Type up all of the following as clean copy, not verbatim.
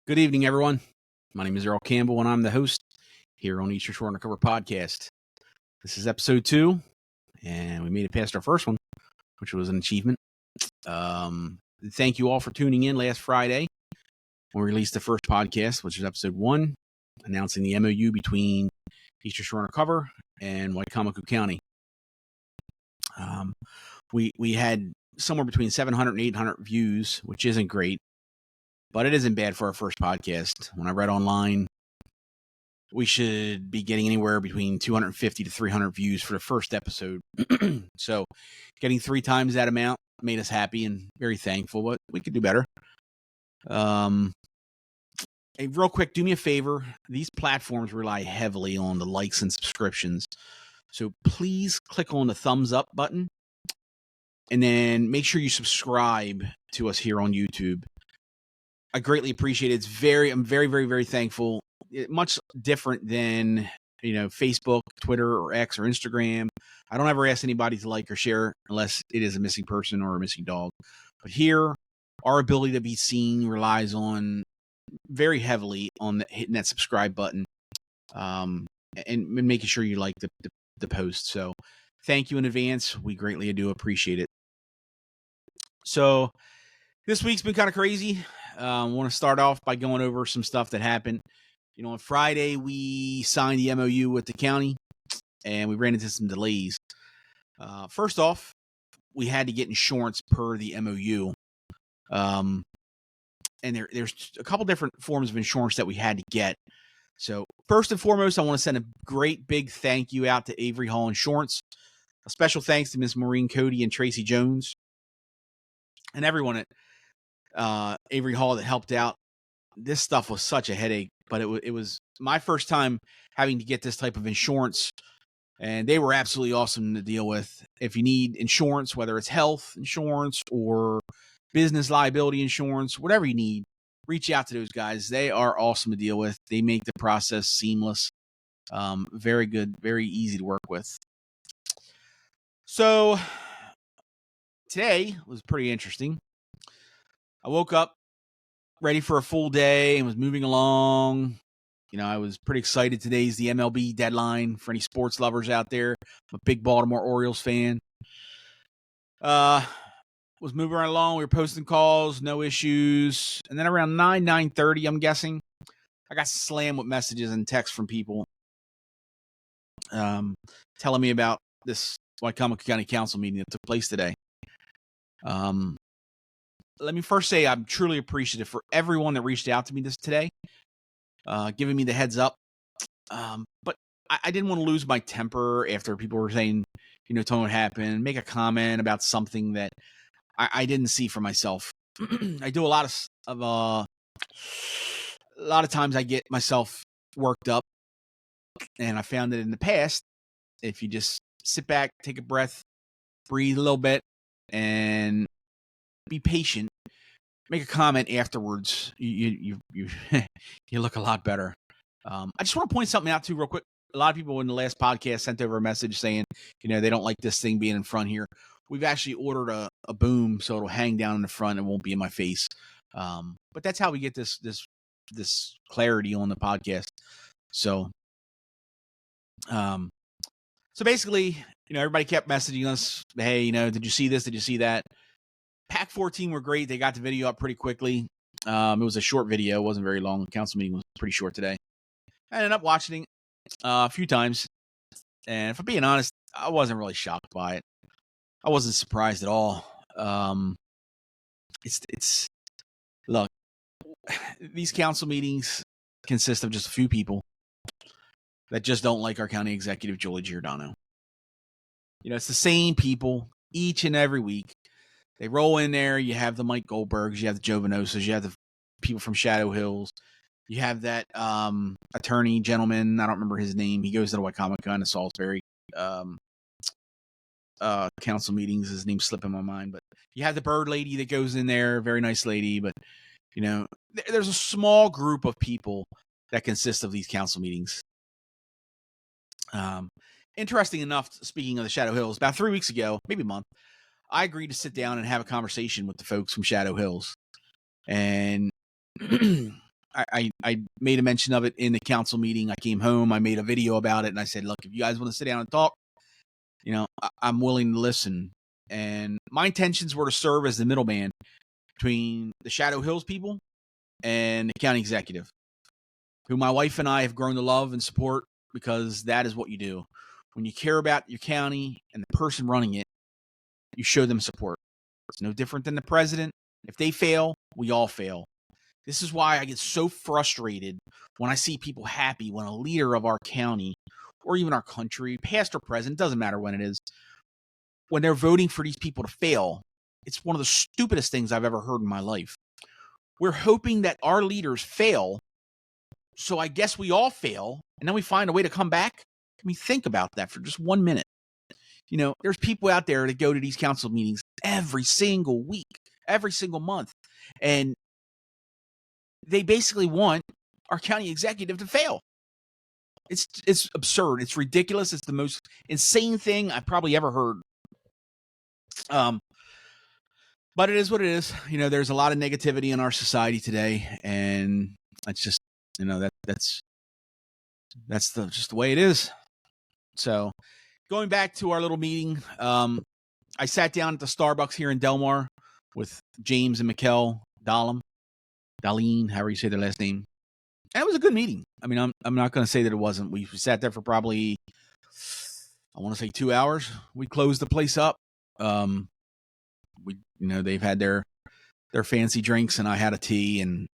Good evening, everyone. My name is Earl Campbell, and I'm the host here on Eastern Shore Undercover podcast. This is episode 2, and we made it past our first one, which was an achievement. Thank you all for tuning in last Friday when we released the first podcast, which is episode 1, announcing the MOU between Eastern Shore Undercover and Wicomico County. We had somewhere between 700 and 800 views, which isn't great. But it isn't bad for our first podcast. When I read online, we should be getting anywhere between 250 to 300 views for the first episode. So getting 3 times that amount made us happy and very thankful, but we could do better. Hey, real quick, do me a favor. These platforms rely heavily on the likes and subscriptions. So please click on the thumbs up button and then make sure you subscribe to us here on YouTube. I greatly appreciate it. I'm very, very, very thankful. Much different than, Facebook, Twitter, or X, or Instagram. I don't ever ask anybody to like or share unless it is a missing person or a missing dog. But here, our ability to be seen relies on very heavily on hitting that subscribe button and making sure you like the post. So thank you in advance. We greatly do appreciate it. So this week's been kind of crazy. I want to start off by going over some stuff that happened. On Friday, we signed the MOU with the county, and we ran into some delays. First off, we had to get insurance per the MOU. And there's a couple different forms of insurance that we had to get. So first and foremost, I want to send a great big thank you out to Avery Hall Insurance. A special thanks to Miss Maureen Cody and Tracy Jones and everyone at Avery Hall that helped out. This stuff was such a headache, but it was my first time having to get this type of insurance, and they were absolutely awesome to deal with. If you need insurance, whether it's health insurance or business liability insurance, whatever you need, reach out to those guys. They are awesome to deal with. They make the process seamless. Very good, very easy to work with. So today was pretty interesting. I woke up ready for a full day and was moving along. I was pretty excited. Today's the MLB deadline for any sports lovers out there. I'm a big Baltimore Orioles fan. Was moving right along. We were posting calls, no issues. And then around 9:30, I'm guessing, I got slammed with messages and texts from people telling me about this Wicomico County Council meeting that took place today. Let me first say I'm truly appreciative for everyone that reached out to me today, giving me the heads up. But I didn't want to lose my temper after people were saying, tell me what happened, make a comment about something that I didn't see for myself. I do a lot of times I get myself worked up, and I found that in the past, if you just sit back, take a breath, breathe a little bit, and be patient, make a comment afterwards, you you look a lot better. I just want to point something out too real quick. A lot of people in the last podcast sent over a message saying, they don't like this thing being in front here. We've actually ordered a boom so it'll hang down in the front and won't be in my face. But that's how we get this clarity on the podcast. So basically, everybody kept messaging us, hey, did you see this? Did you see that? Pack 14 were great. They got the video up pretty quickly. It was a short video. It wasn't very long. The council meeting was pretty short today. I ended up watching it a few times. And if I'm being honest, I wasn't really shocked by it. I wasn't surprised at all. Look, these council meetings consist of just a few people that just don't like our county executive, Julie Giordano. It's the same people each and every week. They roll in there. You have the Mike Goldbergs, you have the Joe Venosas, you have the people from Shadow Hills, you have that attorney gentleman. I don't remember his name. He goes to the Wicomico and Salisbury council meetings. His name's slipping my mind, but you have the bird lady that goes in there. Very nice lady, but there's a small group of people that consist of these council meetings. Interesting enough, speaking of the Shadow Hills, about 3 weeks ago, maybe a month, I agreed to sit down and have a conversation with the folks from Shadow Hills. And I made a mention of it in the council meeting. I came home, I made a video about it, and I said, look, if you guys want to sit down and talk, I'm willing to listen. And my intentions were to serve as the middleman between the Shadow Hills people and the county executive, who my wife and I have grown to love and support, because that is what you do. When you care about your county and the person running it, you show them support. It's no different than the president. If they fail, we all fail. This is why I get so frustrated when I see people happy when a leader of our county or even our country, past or present, doesn't matter when it is, when they're voting for these people to fail. It's one of the stupidest things I've ever heard in my life. We're hoping that our leaders fail, so I guess we all fail, and then we find a way to come back. I mean, think about that for just 1 minute. There's people out there that go to these council meetings every single week, every single month, and they basically want our county executive to fail. It's absurd. It's ridiculous. It's the most insane thing I've probably ever heard. But it is what it is. There's a lot of negativity in our society today, and it's just, that's just the way it is. So, going back to our little meeting, I sat down at the Starbucks here in Delmar with James and Mikkel Darlene, however you say their last name. And it was a good meeting. I mean, I'm not going to say that it wasn't. We sat there for probably, I want to say 2 hours. We closed the place up. They've had their fancy drinks, and I had a tea, and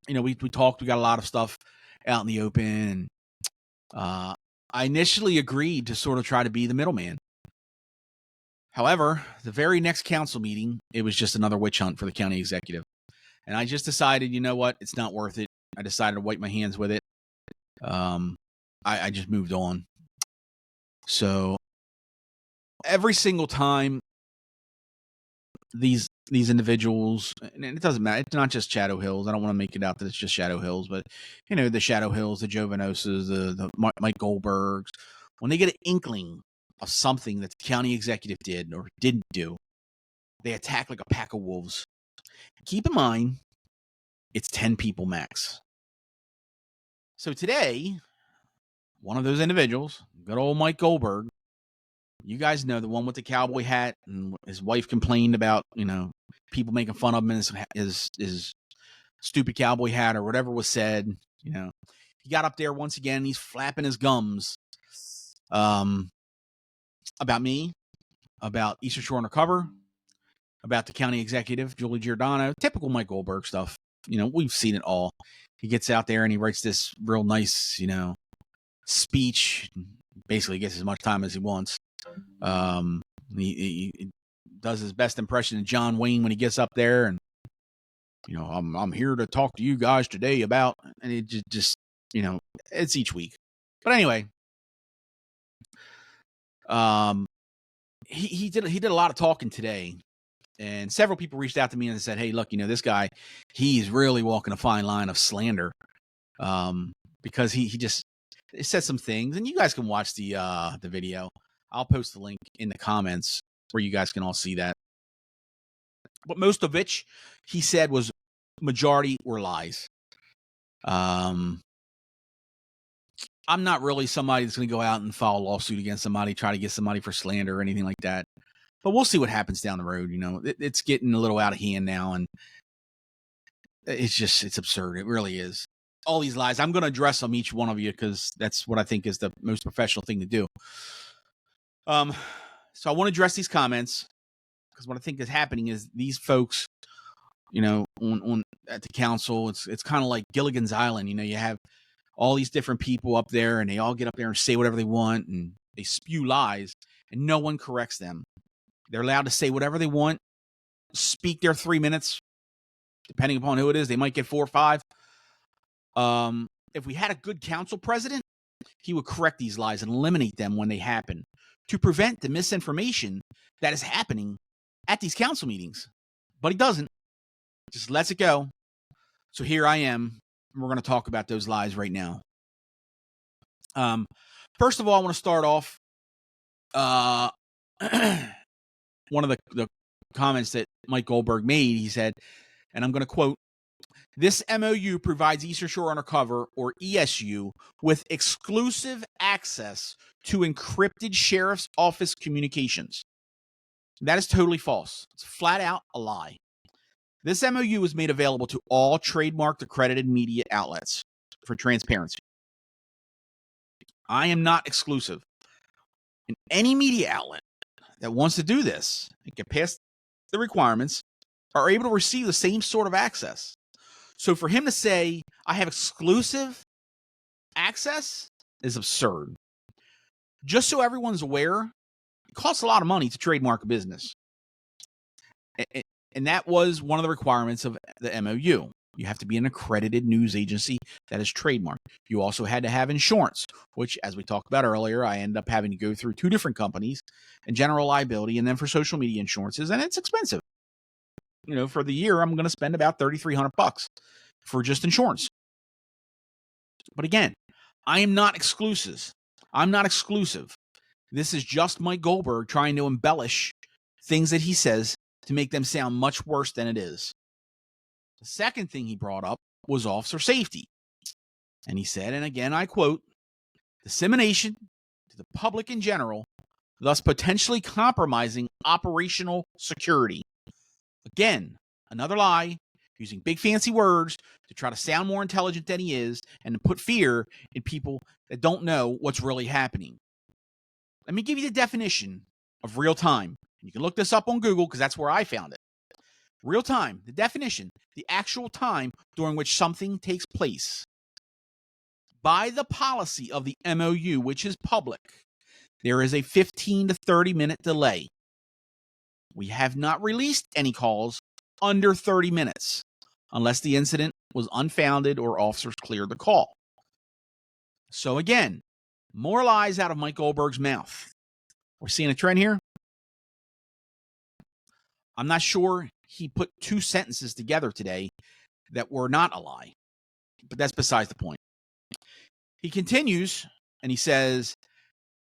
we talked. We got a lot of stuff out in the open, and I initially agreed to sort of try to be the middleman. However, the very next council meeting, it was just another witch hunt for the county executive. And I just decided, you know what? It's not worth it. I decided to wipe my hands with it. I just moved on. So every single time these individuals, and it doesn't matter, it's not just Shadow Hills. I don't want to make it out that it's just Shadow Hills, but the Shadow Hills, the Giovanosas, the Mike Goldbergs, when they get an inkling of something that the county executive did or didn't do, they attack like a pack of wolves. Keep in mind, it's 10 people max. So today, one of those individuals, good old Mike Goldberg, you guys know, the one with the cowboy hat, and his wife complained about, people making fun of him in his stupid cowboy hat or whatever was said. He got up there once again, he's flapping his gums about me, about Eastern Shore Undercover, about the county executive, Julie Giordano, typical Mike Goldberg stuff. We've seen it all. He gets out there and he writes this real nice, speech, basically gets as much time as he wants. He does his best impression of John Wayne when he gets up there, and I'm here to talk to you guys today about, and it just it's each week. But anyway, he did a lot of talking today, and several people reached out to me and said, hey, look, this guy, he's really walking a fine line of slander, because he just said some things, and you guys can watch the video. I'll post the link in the comments where you guys can all see that. But most of which he said was majority were lies. I'm not really somebody that's going to go out and file a lawsuit against somebody, try to get somebody for slander or anything like that. But we'll see what happens down the road. It's getting a little out of hand now, and it's absurd. It really is. All these lies, I'm going to address them, each one of you, because that's what I think is the most professional thing to do. So I want to address these comments, because what I think is happening is these folks, on at the council, it's kind of like Gilligan's Island. You have all these different people up there, and they all get up there and say whatever they want, and they spew lies, and no one corrects them. They're allowed to say whatever they want, speak their 3 minutes, depending upon who it is. They might get 4 or 5. If we had a good council president, he would correct these lies and eliminate them when they happen, to prevent the misinformation that is happening at these council meetings. But he doesn't. Just lets it go. So here I am. We're going to talk about those lies right now. First of all, I want to start off one of the comments that Mike Goldberg made. He said, and I'm going to quote, This MOU provides Eastern Shore Undercover, or ESU, with exclusive access to encrypted sheriff's office communications. That is totally false. It's flat out a lie. This MOU was made available to all trademarked accredited media outlets for transparency. I am not exclusive. And any media outlet that wants to do this and get past the requirements are able to receive the same sort of access. So for him to say, I have exclusive access is absurd. Just so everyone's aware, it costs a lot of money to trademark a business. And that was one of the requirements of the MOU. You have to be an accredited news agency that is trademarked. You also had to have insurance, which, as we talked about earlier, I ended up having to go through 2 different companies, and general liability, and then for social media insurances, and it's expensive. For the year, I'm going to spend about $3,300 for just insurance. But again, I am not exclusive. I'm not exclusive. This is just Mike Goldberg trying to embellish things that he says to make them sound much worse than it is. The second thing he brought up was officer safety. And he said, and again I quote, dissemination to the public in general, thus potentially compromising operational security. Again, another lie, using big fancy words to try to sound more intelligent than he is and to put fear in people that don't know what's really happening. Let me give you the definition of real time. You can look this up on Google because that's where I found it. Real time, the definition, the actual time during which something takes place. By the policy of the MOU, which is public, there is a 15 to 30 minute delay. We have not released any calls under 30 minutes unless the incident was unfounded or officers cleared the call. So again, more lies out of Mike Goldberg's mouth. We're seeing a trend here. I'm not sure he put 2 sentences together today that were not a lie, but that's besides the point. He continues and he says,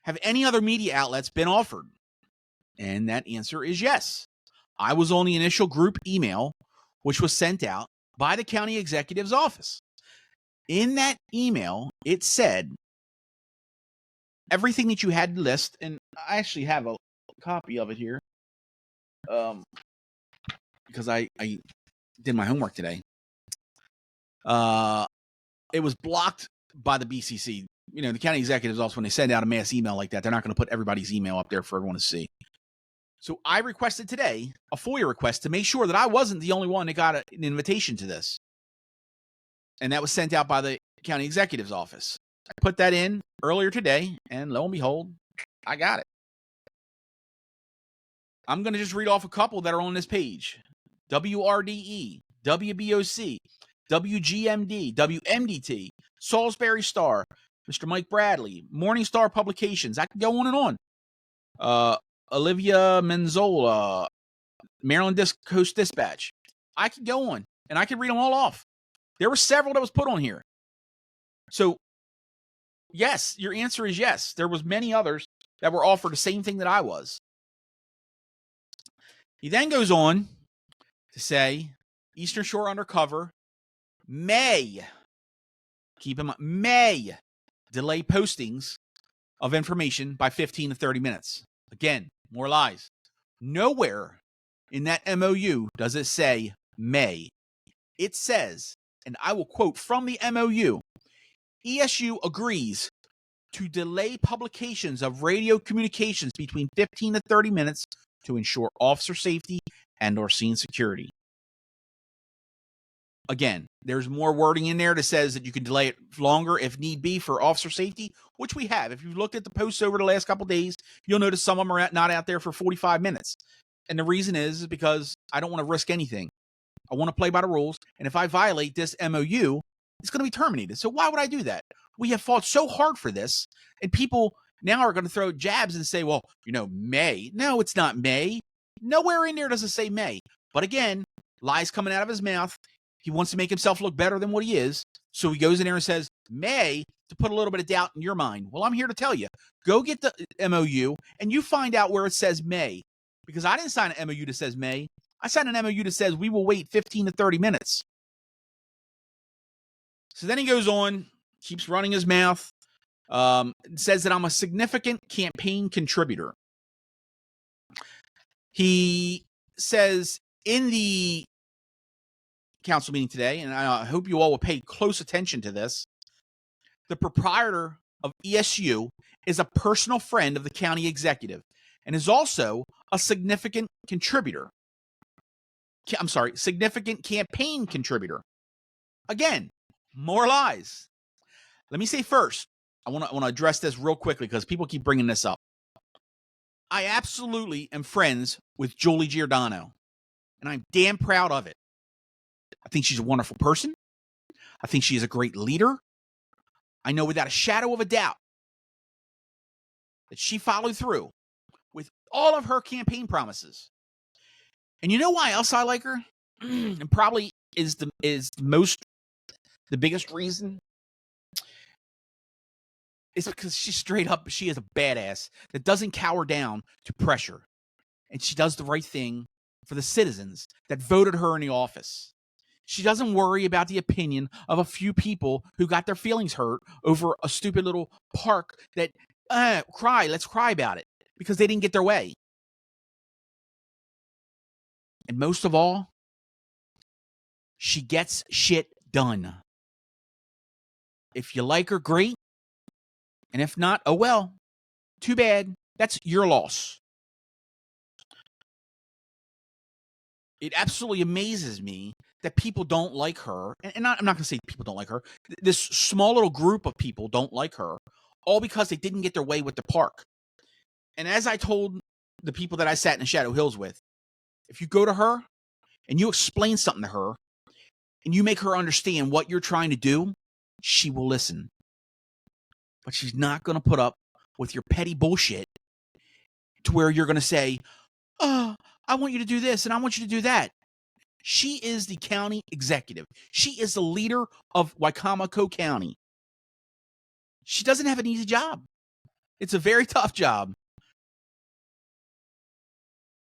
have any other media outlets been offered? And that answer is yes. I was on the initial group email, which was sent out by the county executive's office. In that email, it said everything that you had to list, and I actually have a copy of it here because I did my homework today. It was blocked by the BCC. The county executives also, when they send out a mass email like that, they're not going to put everybody's email up there for everyone to see. So I requested today a FOIA request to make sure that I wasn't the only one that got an invitation to this. And that was sent out by the county executive's office. I put that in earlier today, and lo and behold, I got it. I'm going to just read off a couple that are on this page. WRDE, WBOC, WGMD, WMDT, Salisbury Star, Mr. Mike Bradley, Morning Star Publications. I could go on and on. Olivia Menzola, Maryland Coast Dispatch. I could go on, and I could read them all off. There were several that was put on here. So, yes, your answer is yes. There was many others that were offered the same thing that I was. He then goes on to say, Eastern Shore Undercover may, keep in mind, may delay postings of information by 15 to 30 minutes. Again, more lies. Nowhere in that MOU does it say may. It says, and I will quote from the MOU, ESU agrees to delay publications of radio communications between 15 to 30 minutes to ensure officer safety and or scene security. Again, there's more wording in there that says that you can delay it longer if need be for officer safety, which we have. If you've looked at the posts over the last couple of days, you'll notice some of them are not out there for 45 minutes. And the reason is because I don't want to risk anything. I want to play by the rules. And if I violate this MOU, it's going to be terminated. So why would I do that? We have fought so hard for this, and people now are going to throw jabs and say, well, may. No, it's not may. Nowhere in there does it say may. But again, lies coming out of his mouth. He wants to make himself look better than what he is. So he goes in there and says, may, to put a little bit of doubt in your mind. Well, I'm here to tell you, go get the MOU and you find out where it says may. Because I didn't sign an MOU that says may. I signed an MOU that says we will wait 15 to 30 minutes. So then he goes on, keeps running his mouth, says that I'm a significant campaign contributor. He says in the council meeting today, and I hope you all will pay close attention to this, the proprietor of ESU is a personal friend of the county executive and is also a significant contributor. I'm sorry, significant campaign contributor. Again, more lies. Let me say first, I want to address this real quickly because people keep bringing this up. I absolutely am friends with Julie Giordano, and I'm damn proud of it. I think she's a wonderful person. I think she is a great leader. I know without a shadow of a doubt that she followed through with all of her campaign promises. And you know why else I like her? And probably is the biggest reason is because she's straight up, she is a badass that doesn't cower down to pressure. And she does the right thing for the citizens that voted her in the office. She doesn't worry about the opinion of a few people who got their feelings hurt over a stupid little park that, let's cry about it because they didn't get their way. And most of all, she gets shit done. If you like her, great. And if not, oh well. Too bad. That's your loss. It absolutely amazes me that people don't like her. And I'm not going to say people don't like her. This small little group of people don't like her, all because they didn't get their way with the park. And as I told the people that I sat in the Shadow Hills with, if you go to her and you explain something to her and you make her understand what you're trying to do, she will listen. But she's not going to put up with your petty bullshit to where you're going to say, oh, I want you to do this and I want you to do that. She is the county executive. She is the leader of Wicomico County. She doesn't have an easy job. It's a very tough job.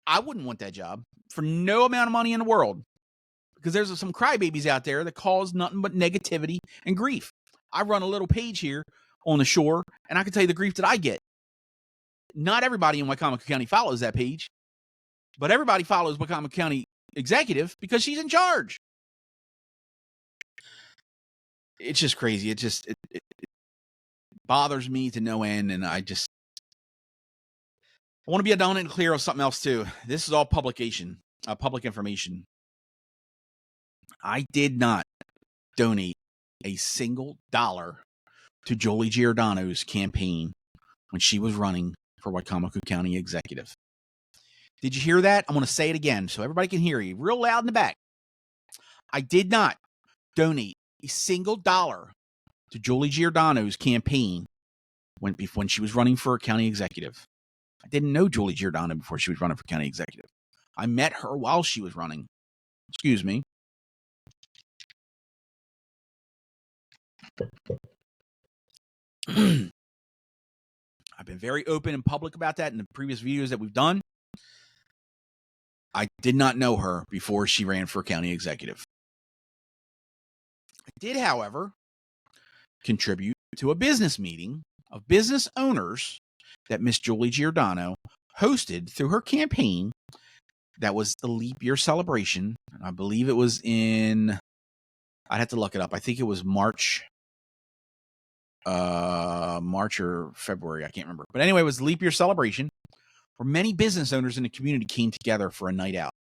I wouldn't want that job for no amount of money in the world because there's some crybabies out there that cause nothing but negativity and grief. I run a little page here on the shore, and I can tell you the grief that I get. Not everybody in Wicomico County follows that page, but everybody follows Wicomico County executive because she's in charge. It's just crazy. It bothers me to no end, and I want to be abundantly clear of something else too. This is all public information. I did not donate a single dollar to Julie Giordano's campaign when she was running for Wicomico County executive. Did you hear that? I'm going to say it again so everybody can hear you real loud in the back. I did not donate a single dollar to Julie Giordano's campaign when she was running for county executive. I didn't know Julie Giordano before she was running for county executive. I met her while she was running. Excuse me. I've been very open and public about that in the previous videos that we've done. I did not know her before she ran for county executive. I did, however, contribute to a business meeting of business owners that Miss Julie Giordano hosted through her campaign. That was the leap year celebration. And I believe it was I'd have to look it up. I think it was March or February. I can't remember. But anyway, it was the leap year celebration where many business owners in the community came together for a night out.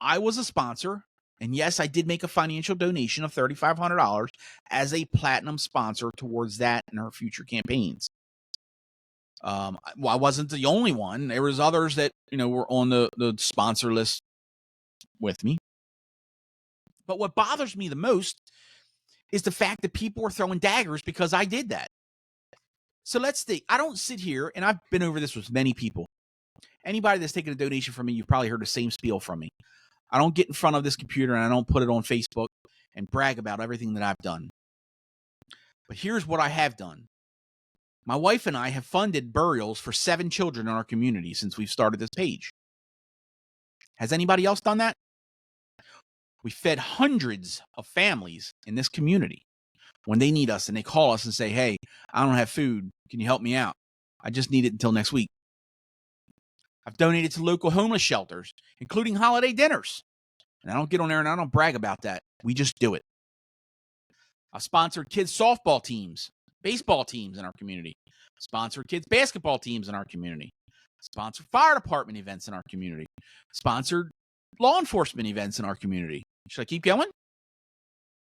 I was a sponsor. And yes, I did make a financial donation of $3,500 as a platinum sponsor towards that and her future campaigns. I wasn't the only one. There was others that, were on the sponsor list with me. But what bothers me the most is the fact that people are throwing daggers because I did that. So let's think. I don't sit here, and I've been over this with many people. Anybody that's taken a donation from me, you've probably heard the same spiel from me. I don't get in front of this computer and I don't put it on Facebook and brag about everything that I've done. But here's what I have done. My wife and I have funded burials for 7 children in our community since we've started this page. Has anybody else done that? We fed hundreds of families in this community. when they need us and they call us and say, hey, I don't have food. Can you help me out? I just need it until next week. I've donated to local homeless shelters, including holiday dinners. And I don't get on there and I don't brag about that. We just do it. I've sponsored kids' softball teams, baseball teams in our community. Sponsored kids' basketball teams in our community. Sponsored fire department events in our community. Sponsored law enforcement events in our community. Should I keep going?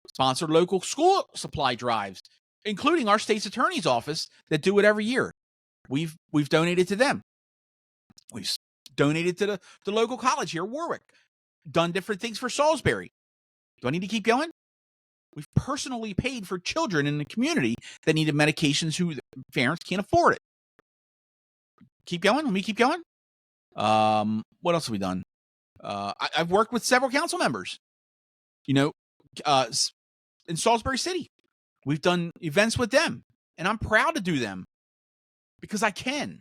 Sponsored local school supply drives, including our state's attorney's office that do it every year. We've donated to them. We've donated to the local college here, Warwick. Done different things for Salisbury. Do I need to keep going? We've personally paid for children in the community that needed medications whose parents can't afford it. Keep going. Let me keep going. What else have we done? I've worked with several council members, in Salisbury City. We've done events with them, and I'm proud to do them because I can.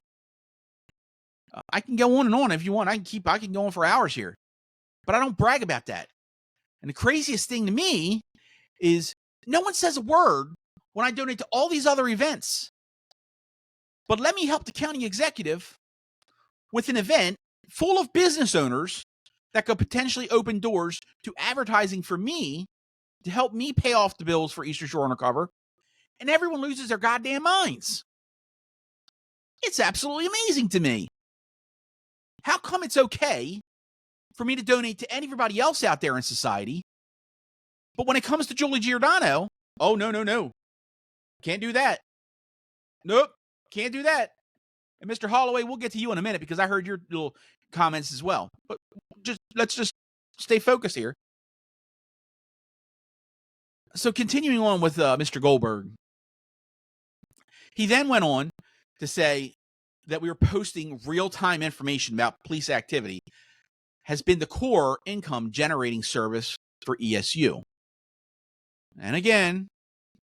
I can go on and on if you want. I can go on for hours here, but I don't brag about that. And the craziest thing to me is no one says a word when I donate to all these other events. But let me help the county executive with an event full of business owners that could potentially open doors to advertising for me to help me pay off the bills for Eastern Shore Undercover, and everyone loses their goddamn minds. It's absolutely amazing to me. How come it's okay for me to donate to everybody else out there in society, but when it comes to Julie Giordano, oh, no. Can't do that. Nope, can't do that. And Mr. Holloway, we'll get to you in a minute because I heard your little comments as well. But let's just stay focused here. So continuing on with Mr. Goldberg, he then went on to say that we were posting real-time information about police activity has been the core income generating service for ESU. And again,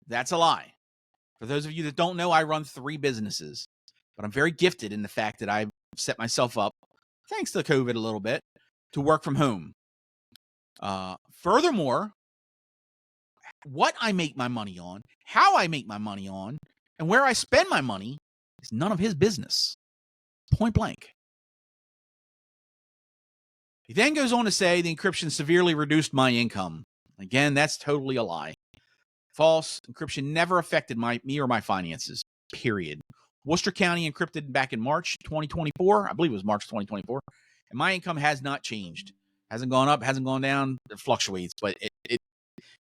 that's a lie. For those of you that don't know, I run 3 businesses, but I'm very gifted in the fact that I've set myself up, thanks to COVID a little bit, to work from home. Furthermore, what I make my money on, how I make my money on, and where I spend my money is none of his business. Point blank. He then goes on to say the encryption severely reduced my income. Again, that's totally a lie. False. Encryption never affected me or my finances, period. Worcester County encrypted back in March 2024. I believe it was March 2024. And my income has not changed. Hasn't gone up, hasn't gone down. It fluctuates, but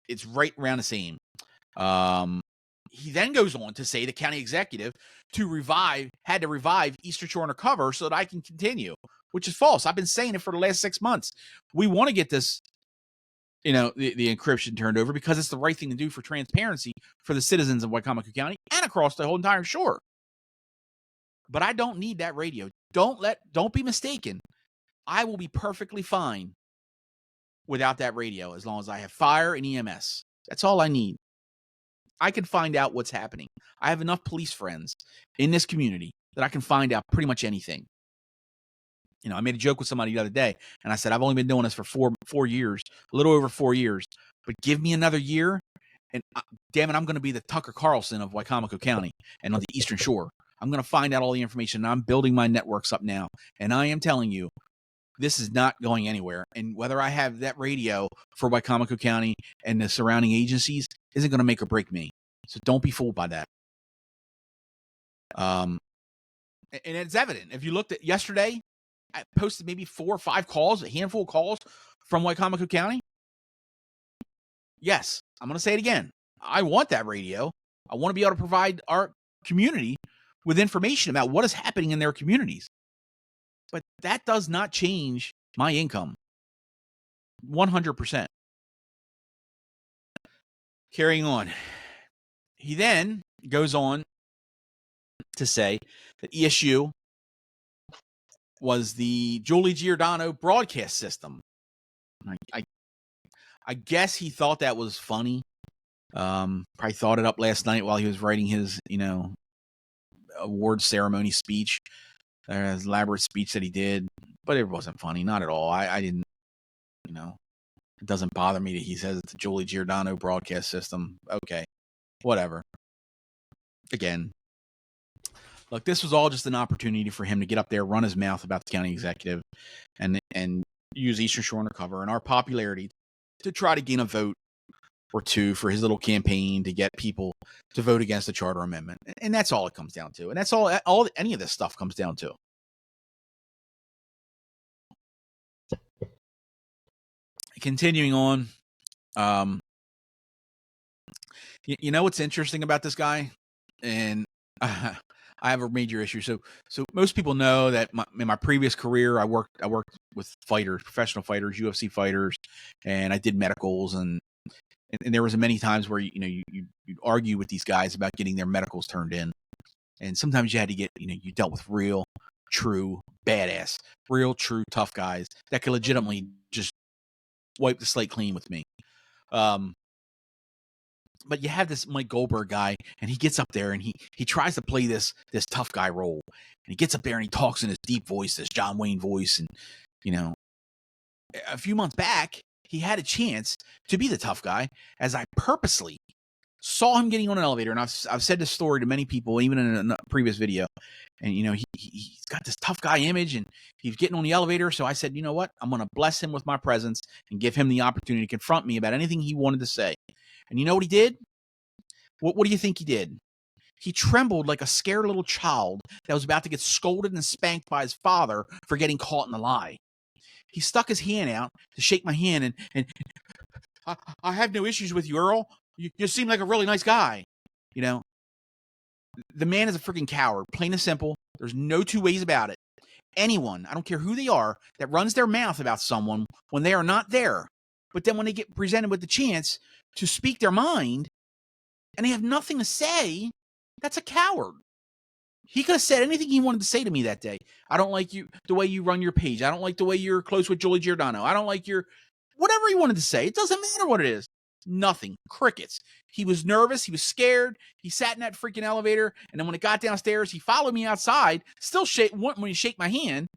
it's right around the same. He then goes on to say the county executive had to revive Eastern Shore Undercover so that I can continue, which is false. I've been saying it for the last 6 months. We want to get this, the encryption turned over because it's the right thing to do for transparency for the citizens of Wicomico County and across the whole entire shore. But I don't need that radio. Don't be mistaken. I will be perfectly fine without that radio as long as I have fire and EMS. That's all I need. I can find out what's happening. I have enough police friends in this community that I can find out pretty much anything. I made a joke with somebody the other day, and I said, I've only been doing this for four years, a little over 4 years, but give me another year, and damn it, I'm going to be the Tucker Carlson of Wicomico County and on the Eastern Shore. I'm going to find out all the information, and I'm building my networks up now, and I am telling you, this is not going anywhere, and whether I have that radio for Wicomico County and the surrounding agencies isn't going to make or break me, so don't be fooled by that. And it's evident. If you looked at yesterday, I posted maybe 4 or 5 calls, a handful of calls from Wicomico County. Yes, I'm going to say it again. I want that radio. I want to be able to provide our community with information about what is happening in their communities. But that does not change my income. 100%. Carrying on. He then goes on to say that ESU was the Julie Giordano broadcast system. I guess he thought that was funny. Probably thought it up last night while he was writing his, award ceremony speech, his elaborate speech that he did. But it wasn't funny, not at all. I didn't, it doesn't bother me that he says it's the Julie Giordano broadcast system. Okay, whatever. Again, look, this was all just an opportunity for him to get up there, run his mouth about the county executive, and use Eastern Shore Undercover and our popularity to try to gain a vote or two for his little campaign to get people to vote against the charter amendment. And that's all it comes down to. And that's all any of this stuff comes down to. Continuing on, you know what's interesting about this guy? And I have a major issue. So most people know that in my previous career, I worked with fighters, professional fighters, UFC fighters, and I did medicals, and there was many times where you'd argue with these guys about getting their medicals turned in, and sometimes you had to get you dealt with real, true, badass, real, true, tough guys that could legitimately just wipe the slate clean with me. But you have this Mike Goldberg guy, and he gets up there and he tries to play this tough guy role, and he gets up there and he talks in his deep voice, this John Wayne voice, and a few months back he had a chance to be the tough guy, as I purposely saw him getting on an elevator, and I've said this story to many people, even in a previous video, and he's got this tough guy image, and he's getting on the elevator, so I said, you know what, I'm going to bless him with my presence and give him the opportunity to confront me about anything he wanted to say. And you know what he did? What do you think he did? He trembled like a scared little child that was about to get scolded and spanked by his father for getting caught in a lie. He stuck his hand out to shake my hand, and I have no issues with you, Earl. You seem like a really nice guy. The man is a freaking coward, plain and simple. There's no two ways about it. Anyone, I don't care who they are, that runs their mouth about someone when they are not there, but then when they get presented with the chance to speak their mind and they have nothing to say, that's a coward. He could have said anything he wanted to say to me that day. I don't like the way you run your page. I don't like the way you're close with Julie Giordano. I don't like whatever he wanted to say. It doesn't matter what it is. Nothing. Crickets. He was nervous. He was scared. He sat in that freaking elevator. And then when it got downstairs, he followed me outside, still wanting me to shake my hand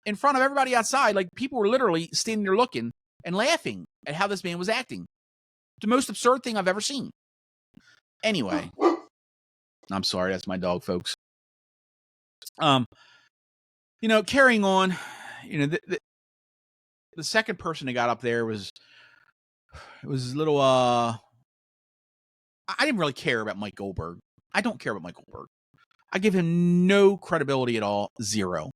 in front of everybody outside. Like, people were literally standing there looking and laughing at how this man was acting. The most absurd thing I've ever seen. Anyway, I'm sorry. That's my dog, folks. Carrying on, the second person that got up there was a little, I didn't really care about Mike Goldberg. I don't care about Mike Goldberg. I give him no credibility at all, zero.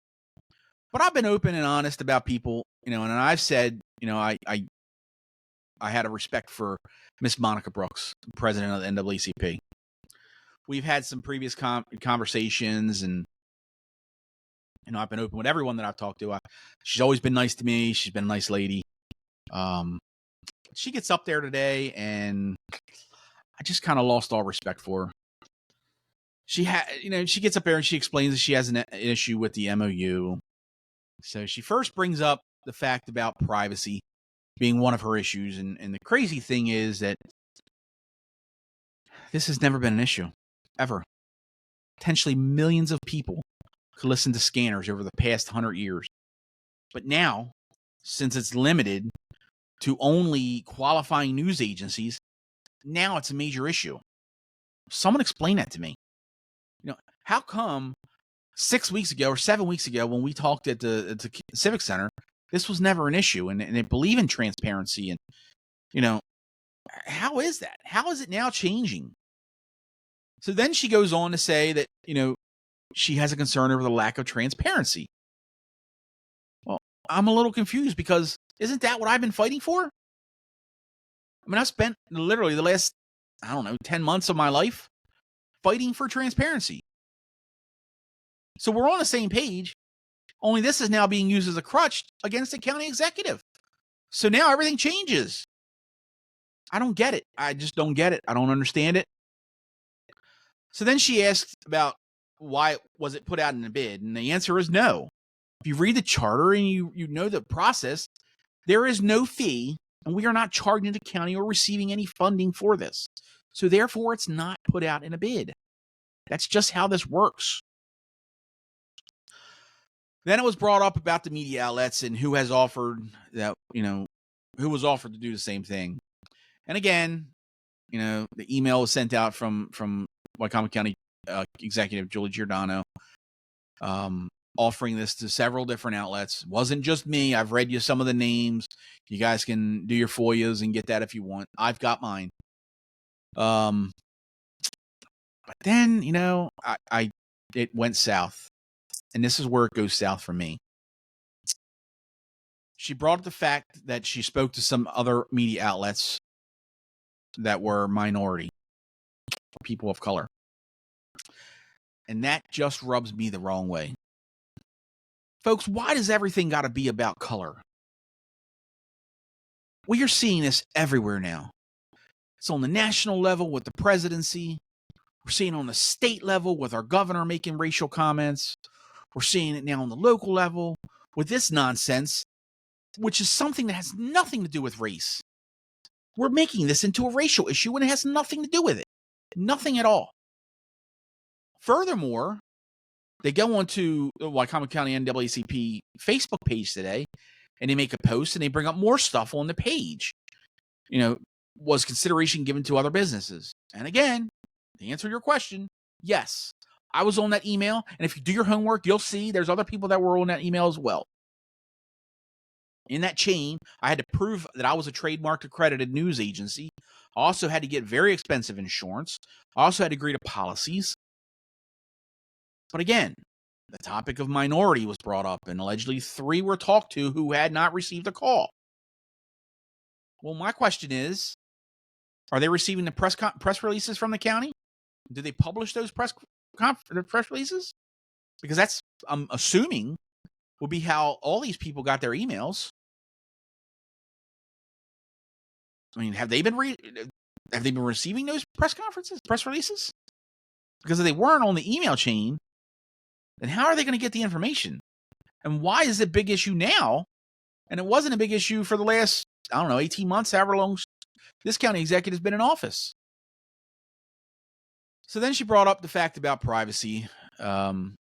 But I've been open and honest about people, and I've said, I had a respect for Miss Monica Brooks, president of the NAACP. We've had some previous conversations, and I've been open with everyone that I've talked to. She's always been nice to me. She's been a nice lady. She gets up there today, and I just kind of lost all respect for her. She gets up there and she explains that she has an issue with the MOU. So she first brings up the fact about privacy being one of her issues. And the crazy thing is that this has never been an issue, ever. Potentially millions of people could listen to scanners over the past 100 years. But now, since it's limited to only qualifying news agencies, now it's a major issue. Someone explain that to me. How come 6 weeks ago or 7 weeks ago when we talked at the Civic Center, this was never an issue, and they believe in transparency, and how is that? How is it now changing? So then she goes on to say that she has a concern over the lack of transparency. Well, I'm a little confused, because isn't that what I've been fighting for? I mean, I've spent literally the last 10 months of my life fighting for transparency. So we're on the same page, only this is now being used as a crutch against the county executive. So now everything changes. I don't get it. I just don't get it. I don't understand it. So then she asked about why was it put out in a bid, and the answer is no. If you read the charter and you know the process, there is no fee, and we are not charging the county or receiving any funding for this. So therefore, it's not put out in a bid. That's just how this works. Then it was brought up about the media outlets and who has offered that, who was offered to do the same thing. And again, the email was sent out from Wicomico County Executive Julie Giordano, offering this to several different outlets. It wasn't just me. I've read you some of the names. You guys can do your FOIAs and get that if you want. I've got mine. But then, it went south, and this is where it goes south for me. She brought up the fact that she spoke to some other media outlets that were minority, people of color. And that just rubs me the wrong way. Folks, why does everything got to be about color? Well, you're seeing this everywhere now. It's on the national level with the presidency. We're seeing it on the state level with our governor making racial comments. We're seeing it now on the local level with this nonsense, which is something that has nothing to do with race. We're making this into a racial issue, and it has nothing to do with it. Nothing at all. Furthermore, they go onto the Wicomico County NAACP Facebook page today, and they make a post, and they bring up more stuff on the page. Was consideration given to other businesses? And again, to answer your question, yes. I was on that email, and if you do your homework, you'll see there's other people that were on that email as well. In that chain, I had to prove that I was a trademarked accredited news agency. I also had to get very expensive insurance. I also had to agree to policies. But again, the topic of minority was brought up, and allegedly 3 were talked to who had not received a call. Well, my question is, are they receiving the press releases from the county? Do they publish those press releases? Because that's, I'm assuming, will be how all these people got their emails. I mean, have they been receiving those press releases? Because if they weren't on the email chain, then how are they going to get the information? And why is it a big issue now? And it wasn't a big issue for the last, 18 months, however long this county executive has been in office. So then she brought up the fact about privacy. And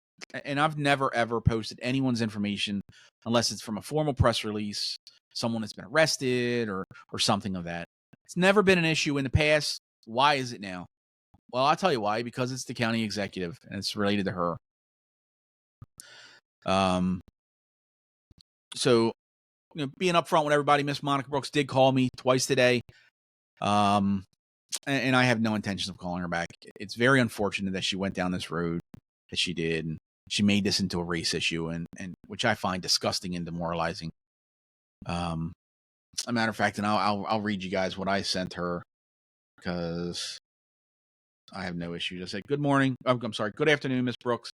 I've never, ever posted anyone's information unless it's from a formal press release, someone that's been arrested or something of that. It's never been an issue in the past. Why is it now? Well, I'll tell you why. Because it's the county executive and it's related to her. So, being upfront with everybody, Miss Monica Brooks did call me twice today. And I have no intention of calling her back. It's very unfortunate that she went down this road that she did. And she made this into a race issue, and which I find disgusting and demoralizing. A matter of fact, and I'll read you guys what I sent her because I have no issue. I said, "Good morning. I'm sorry. Good afternoon, Miss Brooks.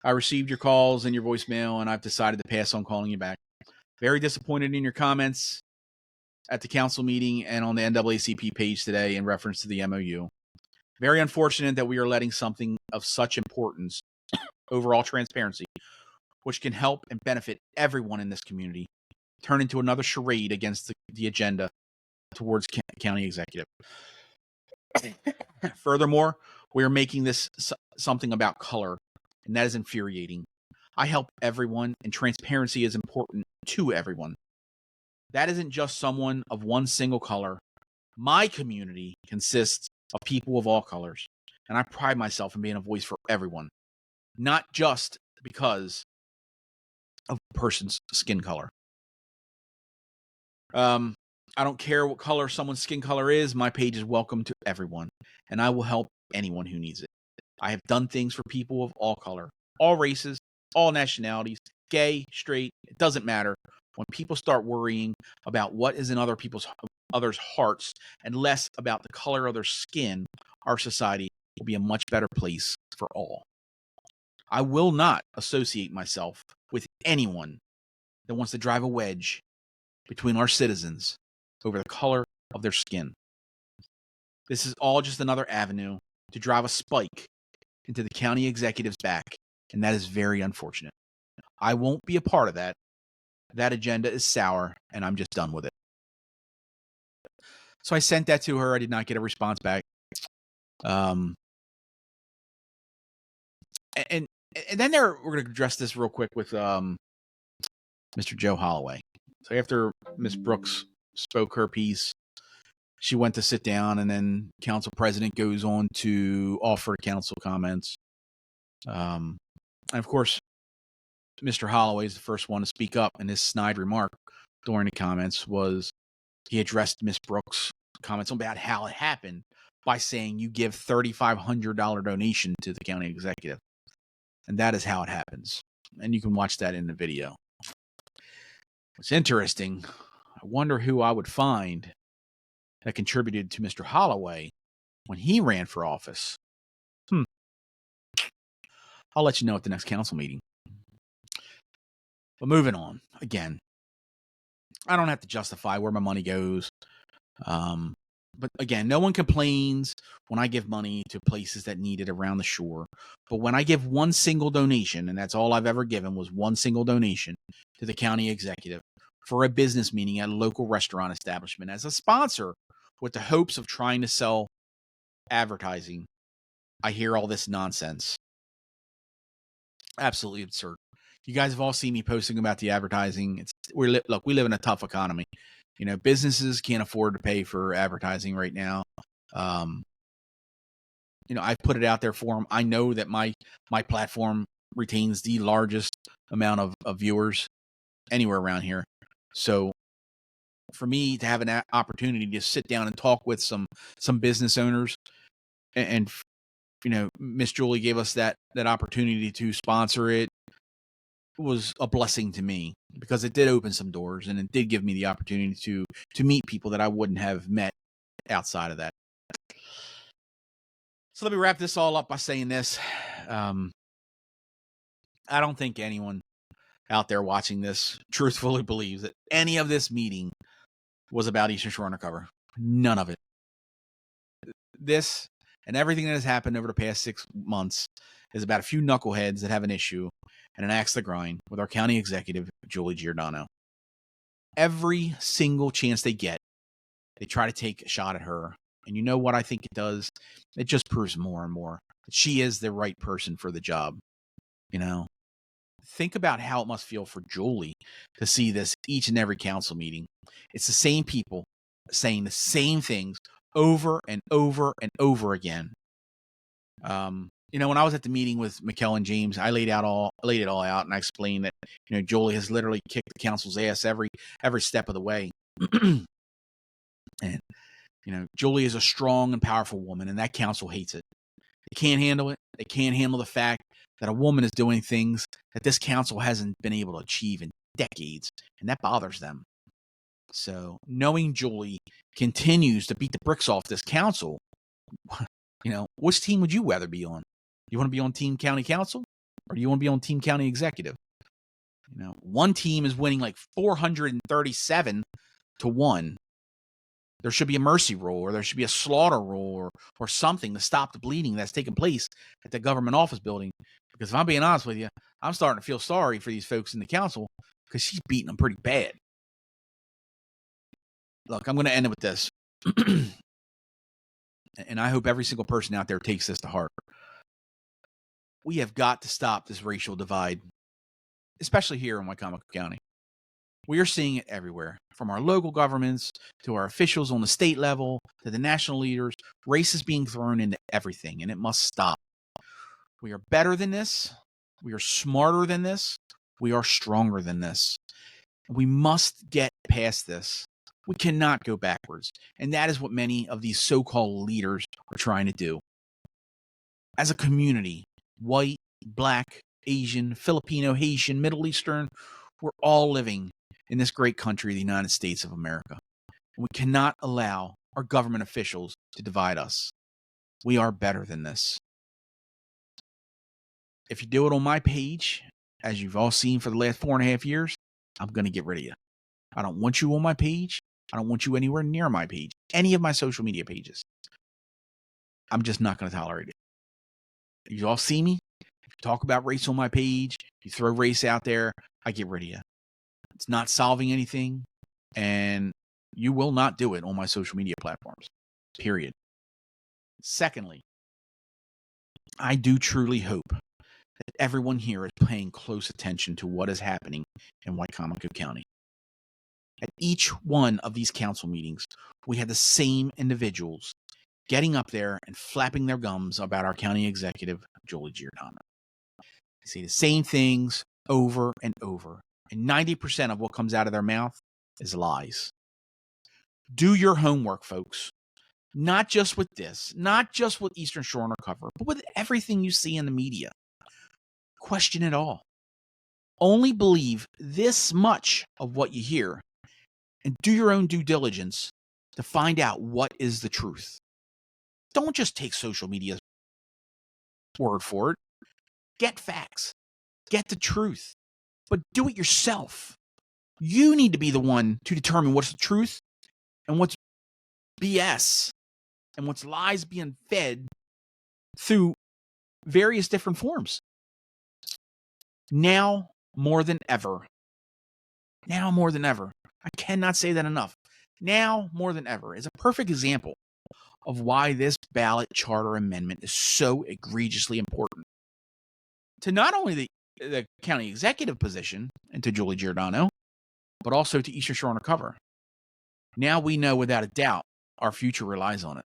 I received your calls and your voicemail, and I've decided to pass on calling you back. Very disappointed in your comments at the council meeting and on the NAACP page today in reference to the MOU. Very unfortunate that we are letting something of such importance, overall transparency, which can help and benefit everyone in this community, turn into another charade against the agenda towards county executive. Furthermore, we are making this something about color, and that is infuriating. I help everyone, and transparency is important to everyone. That isn't just someone of one single color. My community consists of people of all colors, and I pride myself in being a voice for everyone, not just because of a person's skin color. I don't care what color someone's skin color is. My page is welcome to everyone, and I will help anyone who needs it. I have done things for people of all color, all races, all nationalities, gay, straight, it doesn't matter. When people start worrying about what is in others' hearts and less about the color of their skin, our society will be a much better place for all. I will not associate myself with anyone that wants to drive a wedge between our citizens over the color of their skin. This is all just another avenue to drive a spike into the county executive's back, and that is very unfortunate. I won't be a part of that. That agenda is sour, and I'm just done with it. So I sent that to her. I did not get a response back. And then we're going to address this real quick with Mr. Joe Holloway. So after Ms. Brooks spoke her piece, She went to sit down, and then council president goes on to offer council comments. And of course, Mr. Holloway is the first one to speak up, and his snide remark during the comments was he addressed Miss Brooks' comments about how it happened by saying you give $3,500 donation to the county executive. And that is how it happens. And you can watch that in the video. What's interesting, I wonder who I would find that contributed to Mr. Holloway when he ran for office. I'll let you know at the next council meeting. But moving on, again, I don't have to justify where my money goes. But again, no one complains when I give money to places that need it around the shore. But when I give one single donation, and that's all I've ever given was one single donation to the county executive for a business meeting at a local restaurant establishment as a sponsor with the hopes of trying to sell advertising, I hear all this nonsense. Absolutely absurd. You guys have all seen me posting about the advertising. Look, we live in a tough economy. You know, businesses can't afford to pay for advertising right now. You know, I've put it out there for them. I know that my platform retains the largest amount of viewers anywhere around here. So for me to have an opportunity to sit down and talk with some business owners, and you know, Miss Julie gave us that opportunity to sponsor it, was a blessing to me because it did open some doors and it did give me the opportunity to meet people that I wouldn't have met outside of that. So let me wrap this all up by saying this. I don't think anyone out there watching this truthfully believes that any of this meeting was about Eastern Shore Undercover. None of it. This and everything that has happened over the past 6 months is about a few knuckleheads that have an issue and an axe to grind with our county executive, Julie Giordano. Every single chance they get, they try to take a shot at her. And you know what I think it does? It just proves more and more that she is the right person for the job. You know, think about how it must feel for Julie to see this each and every council meeting. It's the same people saying the same things over and over and over again. You know, when I was at the meeting with Mikkel and James, I laid it all out, and I explained that, you know, Julie has literally kicked the council's ass every step of the way. And, you know, Julie is a strong and powerful woman, and that council hates it. They can't handle it. They can't handle the fact that a woman is doing things that this council hasn't been able to achieve in decades, and that bothers them. So knowing Julie continues to beat the bricks off this council, you know, which team would you rather be on? You want to be on Team County Council, or do you want to be on Team County Executive? You know, one team is winning like 437 to 1. There should be a mercy rule, or there should be a slaughter rule, or something to stop the bleeding that's taking place at the government office building. Because if I'm being honest with you, I'm starting to feel sorry for these folks in the council because she's beating them pretty bad. Look, I'm going to end it with this. And I hope every single person out there takes this to heart. We have got to stop this racial divide, especially here in Wicomico County. We are seeing it everywhere, from our local governments to our officials on the state level to the national leaders. Race is being thrown into everything, and it must stop. We are better than this. We are smarter than this. We are stronger than this. We must get past this. We cannot go backwards. And that is what many of these so-called leaders are trying to do. As a community, white, black, Asian, Filipino, Haitian, Middle Eastern, we're all living in this great country, the United States of America. And we cannot allow our government officials to divide us. We are better than this. If you do it on my page, as you've all seen for the last 4.5 years, I'm going to get rid of you. I don't want you on my page. I don't want you anywhere near my page, any of my social media pages. I'm just not going to tolerate it. You all see me? If you talk about race on my page, you throw race out there, I get rid of you. It's not solving anything, and you will not do it on my social media platforms, period. Secondly, I do truly hope that everyone here is paying close attention to what is happening in Wicomico County. At each one of these council meetings, we had the same individuals getting up there and flapping their gums about our county executive, Julie Giordano. They say the same things over and over, and 90% of what comes out of their mouth is lies. Do your homework, folks. Not just with this, not just with Eastern Shore Undercover, but with everything you see in the media. Question it all. Only believe this much of what you hear, and do your own due diligence to find out what is the truth. Don't just take social media's word for it. Get facts. Get the truth. But do it yourself. You need to be the one to determine what's the truth and what's BS and what's lies being fed through various different forms. Now more than ever. Now more than ever. I cannot say that enough. Now more than ever is a perfect example of why this ballot charter amendment is so egregiously important to not only the county executive position and to Julie Giordano, but also to Eastern Shore Undercover. Now we know without a doubt our future relies on it.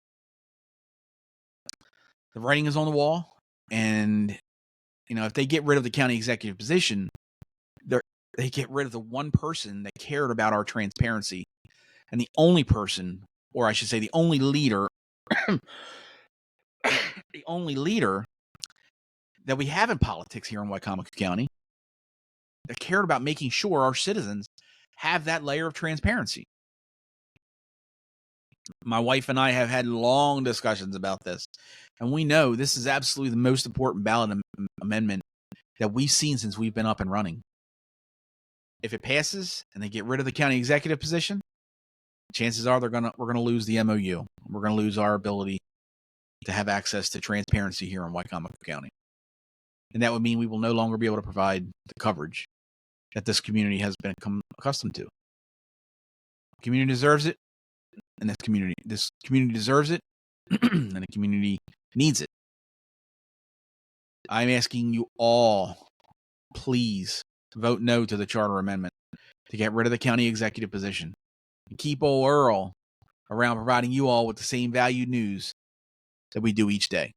The writing is on the wall, and if they get rid of the county executive position, they get rid of the one person that cared about our transparency, and the only person, or I should say the only leader, the only leader that we have in politics here in Wicomico County that cared about making sure our citizens have that layer of transparency. My wife and I have had long discussions about this, and we know this is absolutely the most important ballot amendment that we've seen since we've been up and running. If it passes and they get rid of the county executive position, chances are we're gonna lose the MOU. We're gonna lose our ability to have access to transparency here in Wicomico County, and that would mean we will no longer be able to provide the coverage that this community has become accustomed to. The community deserves it, and this community deserves it, and the community needs it. I'm asking you all, please vote no to the charter amendment to get rid of the county executive position and keep old Earl around providing you all with the same valued news that we do each day.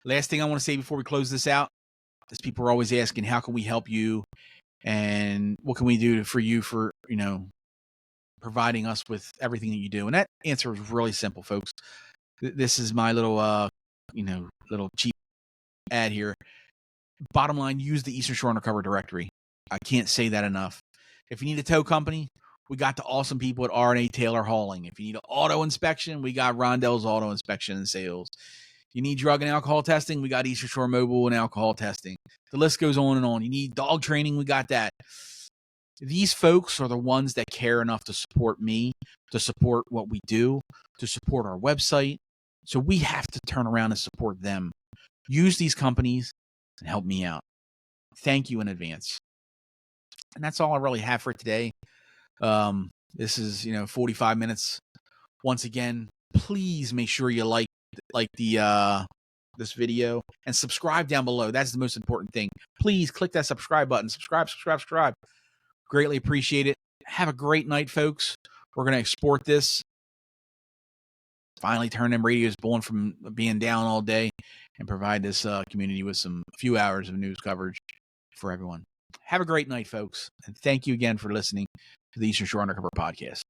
Last thing I want to say before we close this out is people are always asking, how can we help you? And what can we do for you for, providing us with everything that you do? And that answer is really simple, folks. This is my little, little cheap ad here. Bottom line, use the Eastern Shore Undercover directory. I can't say that enough. If you need a tow company, we got the awesome people at R&A Taylor Hauling. If you need an auto inspection, we got Rondell's Auto Inspection and Sales. You need drug and alcohol testing, we got Eastern Shore Mobile and Alcohol Testing. The list goes on and on. You need dog training, we got that. These folks are the ones that care enough to support me, to support what we do, to support our website. So we have to turn around and support them. Use these companies and help me out. Thank you in advance. And that's all I really have for today. This is 45 minutes. Once again, please make sure you like the this video and subscribe down below. That's the most important thing. Please click that subscribe button. Subscribe. Greatly appreciate it. Have a great night, folks. We're going to export this. Finally turn them radios born from being down all day and provide this community with a few hours of news coverage for everyone. Have a great night, folks. And thank you again for listening to the Eastern Shore Undercover podcast.